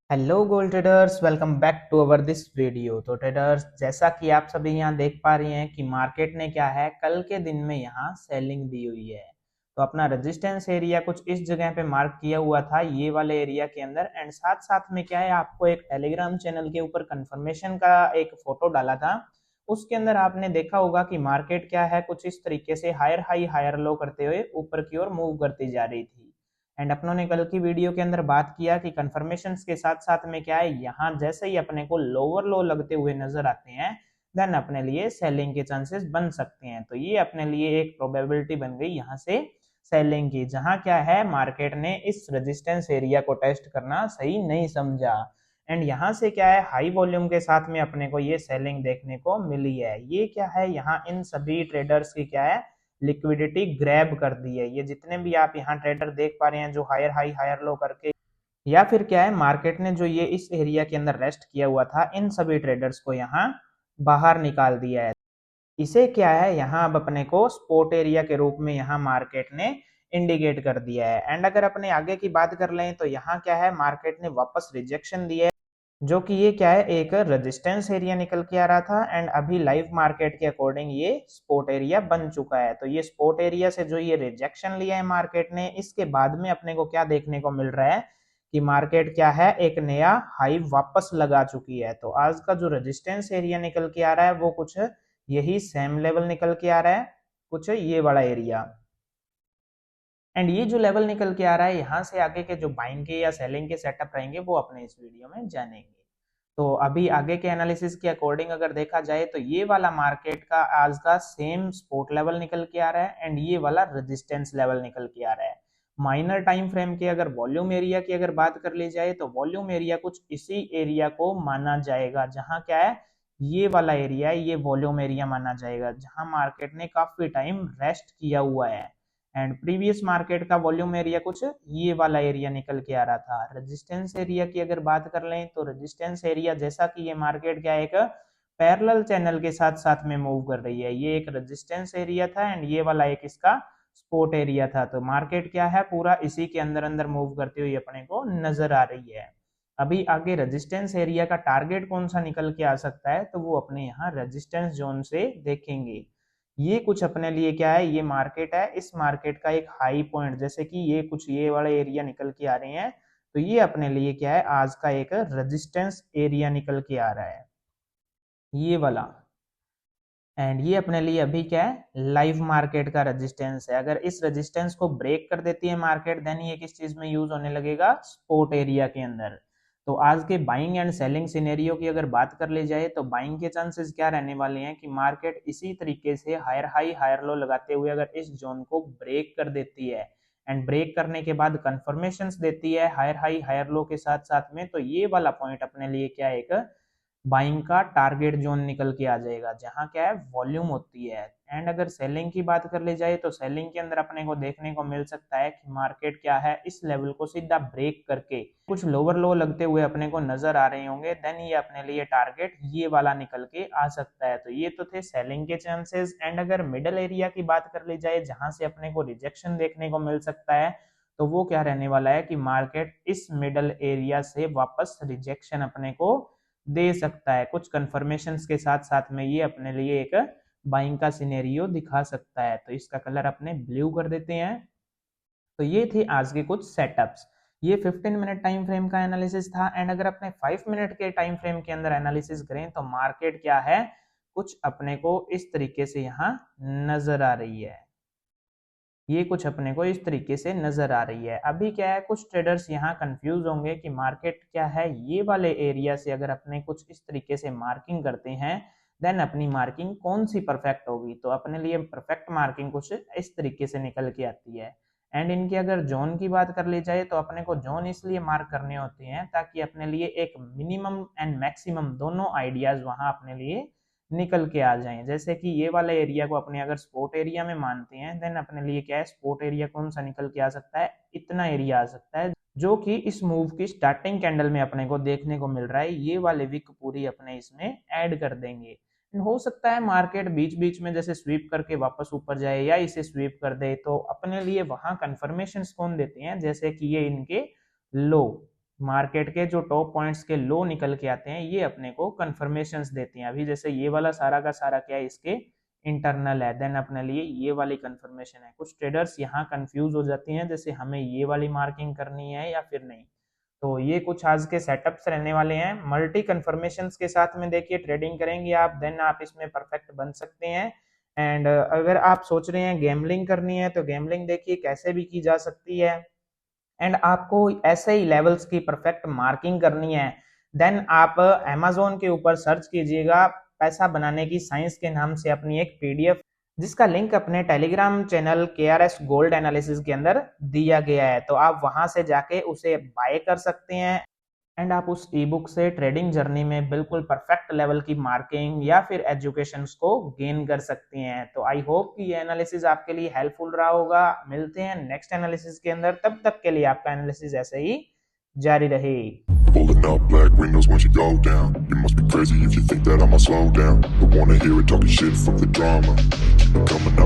Hello gold traders, welcome back to our this video. तो traders, जैसा कि आप सभी यहाँ देख पा रहे हैं कि मार्केट ने क्या है कल के दिन में यहाँ सेलिंग दी हुई है। तो अपना रेजिस्टेंस एरिया कुछ इस जगह पे मार्क किया हुआ था, ये वाले एरिया के अंदर। एंड साथ साथ में क्या है, आपको एक टेलीग्राम चैनल के ऊपर कंफर्मेशन का एक फोटो डाला था। उसके अंदर आपने देखा होगा कि मार्केट क्या है कुछ इस तरीके से हायर हाई हायर लो करते हुए ऊपर की ओर मूव करती जा रही थी। एंड अपनों ने कल की वीडियो के अंदर बात किया कि कंफर्मेशन के साथ साथ में क्या है, यहाँ जैसे ही अपने को लोअर लो लगते हुए नजर आते हैं, देन अपने लिए सेलिंग के चांसेस बन सकते हैं। तो ये अपने लिए एक प्रोबेबिलिटी बन गई यहाँ से सेलिंग की, जहाँ क्या है मार्केट ने इस रेजिस्टेंस एरिया को टेस्ट करना सही नहीं समझा। एंड यहाँ से क्या है हाई वॉल्यूम के साथ में अपने को ये सेलिंग देखने को मिली है। ये क्या है, यहाँ इन सभी ट्रेडर्स की क्या है लिक्विडिटी ग्रैब कर दी है। ये जितने भी आप यहाँ ट्रेडर देख पा रहे हैं जो हायर हाई हायर लो करके, या फिर क्या है मार्केट ने जो ये इस एरिया के अंदर रेस्ट किया हुआ था, इन सभी ट्रेडर्स को यहाँ बाहर निकाल दिया है। इसे क्या है यहाँ अब अपने को स्पोर्ट एरिया के रूप में यहाँ मार्केट ने इंडिकेट कर दिया है। एंड अगर अपने आगे की बात कर लें तो यहाँ क्या है मार्केट ने वापस रिजेक्शन दिया है, जो कि ये क्या है एक रेजिस्टेंस एरिया निकल के आ रहा था। एंड अभी लाइव मार्केट के अकॉर्डिंग ये सपोर्ट एरिया बन चुका है। तो ये सपोर्ट एरिया से जो ये रिजेक्शन लिया है मार्केट ने, इसके बाद में अपने को क्या देखने को मिल रहा है कि मार्केट क्या है एक नया हाई वापस लगा चुकी है। तो आज का जो रेजिस्टेंस एरिया निकल के आ रहा है वो कुछ यही सेम लेवल निकल के आ रहा है, कुछ ये वाला एरिया। एंड ये जो लेवल निकल के आ रहा है, यहाँ से आगे के जो बाइंग के या सेलिंग के सेटअप रहेंगे वो अपने इस वीडियो में जानेंगे। तो अभी आगे के एनालिसिस के अकॉर्डिंग अगर देखा जाए तो ये वाला मार्केट का आज का सेम सपोर्ट लेवल निकल के आ रहा है एंड ये वाला रेजिस्टेंस लेवल निकल के आ रहा है। माइनर टाइम फ्रेम के अगर वॉल्यूम एरिया की अगर बात कर ली जाए तो वॉल्यूम एरिया कुछ इसी एरिया को माना जाएगा, जहां क्या है ये वाला एरिया है, ये वॉल्यूम एरिया माना जाएगा जहां मार्केट ने काफी टाइम रेस्ट किया हुआ है। एंड प्रीवियस मार्केट का वॉल्यूम एरिया कुछ ये वाला एरिया निकल के आ रहा था। रेजिस्टेंस एरिया की अगर बात कर लें तो रेजिस्टेंस एरिया जैसा कि ये मार्केट क्या एक पैरेलल चैनल के साथ साथ में मूव कर रही है, ये एक रेजिस्टेंस एरिया था एंड ये वाला एक इसका सपोर्ट एरिया था। तो मार्केट क्या है पूरा इसी के अंदर अंदर मूव करती हुई अपने को नजर आ रही है। अभी आगे रेजिस्टेंस एरिया का टारगेट कौन सा निकल के आ सकता है तो वो अपने यहाँ रेजिस्टेंस जोन से देखेंगे। ये कुछ अपने लिए क्या है, ये मार्केट है, इस मार्केट का एक हाई पॉइंट, जैसे कि ये कुछ ये वाले एरिया निकल के आ रहे हैं, तो ये अपने लिए क्या है आज का एक रेजिस्टेंस एरिया निकल के आ रहा है, ये वाला। एंड ये अपने लिए अभी क्या है लाइव मार्केट का रेजिस्टेंस है। अगर इस रेजिस्टेंस को ब्रेक कर देती है मार्केट, देन ये किस चीज में यूज होने लगेगा, सपोर्ट एरिया के अंदर। तो आज के बाइंग एंड सेलिंग सिनेरियो की अगर बात कर ली जाए तो बाइंग के चांसेस क्या रहने वाले हैं कि मार्केट इसी तरीके से हायर हाई हायर लो लगाते हुए अगर इस जोन को ब्रेक कर देती है एंड ब्रेक करने के बाद कंफर्मेशंस देती है हायर हाई हायर लो के साथ साथ में, तो ये वाला पॉइंट अपने लिए क्या एक बाइंग का टारगेट जोन निकल के आ जाएगा, जहां क्या है वॉल्यूम होती है। एंड अगर सेलिंग की बात कर ली जाए तो सेलिंग के अंदर अपने को देखने को मिल सकता है कि मार्केट क्या है इस लेवल को सीधा ब्रेक करके कुछ लोअर लो लगते हुए अपने को नजर आ रहे होंगे, देन ये अपने लिए टारगेट ये वाला निकल के आ सकता है। तो ये तो थे सेलिंग के चांसेस। एंड अगर मिडल एरिया की बात कर ली जाए जहां से अपने को रिजेक्शन देखने को मिल सकता है, तो वो क्या रहने वाला है कि मार्केट इस मिडल एरिया से वापस रिजेक्शन अपने को दे सकता है। कुछ कंफर्मेशंस के साथ साथ में ये अपने लिए एक बाइंग का सिनेरियो दिखा सकता है। तो इसका कलर अपने ब्लू कर देते हैं। तो ये थे आज के कुछ सेटअप्स। ये 15 मिनट टाइम फ्रेम का एनालिसिस था। एंड अगर अपने 5 मिनट के टाइम फ्रेम के अंदर एनालिसिस करें तो मार्केट क्या है कुछ अपने को इस तरीके से यहाँ नजर आ रही है, ये कुछ अपने को इस तरीके से नजर आ रही है। अभी क्या है कुछ ट्रेडर्स यहाँ कंफ्यूज होंगे कि मार्केट क्या है ये वाले एरिया से अगर अपने कुछ इस तरीके से मार्किंग करते हैं, देन अपनी मार्किंग कौन सी परफेक्ट होगी। तो अपने लिए परफेक्ट मार्किंग कुछ इस तरीके से निकल के आती है। एंड इनकी अगर जोन की बात कर ली जाए तो अपने को जोन इसलिए मार्क करने होते हैं ताकि अपने लिए एक मिनिमम एंड मैक्सिमम दोनों आइडियाज वहां अपने लिए निकल के आ जाएं। जैसे कि ये वाला एरिया को अपने अगर स्पोर्ट एरिया में मानते हैं, देन अपने लिए क्या है स्पोर्ट एरिया कौन सा निकल के आ सकता है, इतना एरिया आ सकता है जो कि इस मूव की स्टार्टिंग कैंडल में अपने को देखने को मिल रहा है। ये वाले विक पूरी अपने इसमें ऐड कर देंगे। हो सकता है मार्केट बीच बीच में जैसे स्वीप करके वापस ऊपर जाए या इसे स्वीप कर दे, तो अपने लिए वहां कंफर्मेशन कौन देते हैं, जैसे कि ये इनके लो, मार्केट के जो टॉप पॉइंट्स के लो निकल के आते हैं, ये अपने को कंफर्मेशन देते हैं। अभी जैसे ये वाला सारा का सारा क्या है, इसके इंटरनल है, देन अपने लिए ये वाली कंफर्मेशन है। कुछ ट्रेडर्स यहाँ कंफ्यूज हो जाती हैं, जैसे हमें ये वाली मार्किंग करनी है या फिर नहीं। तो ये कुछ आज के सेटअप्स रहने वाले हैं। मल्टी कंफर्मेशंस के साथ में देखिए ट्रेडिंग करेंगे आप, देन आप इसमें परफेक्ट बन सकते हैं। एंड अगर आप सोच रहे हैं गैम्बलिंग करनी है, तो गैम्बलिंग देखिए कैसे भी की जा सकती है। एंड आपको ऐसे ही लेवल्स की परफेक्ट मार्किंग करनी है, देन आप अमेजोन के ऊपर सर्च कीजिएगा पैसा बनाने की साइंस के नाम से अपनी एक पीडीएफ, जिसका लिंक अपने Telegram channel KRS gold analysis के अंदर दिया गया है। तो आप वहां से जाके उसे बाय कर सकते हैं एंड आप उस ई बुक से ट्रेडिंग जर्नी में बिल्कुल परफेक्ट लेवल की मार्किंग या फिर एजुकेशन को गेन कर सकते हैं। तो आई होप कि ये एनालिसिस आपके लिए हेल्पफुल रहा होगा। मिलते हैं नेक्स्ट एनालिसिस के अंदर, तब तक के लिए आपका एनालिसिस ऐसे ही जारी रहे। Pulling up black windows once you go down. You must be crazy if you think that I'ma slow down. Don't wanna hear it talking shit, fuck the drama. Keep it coming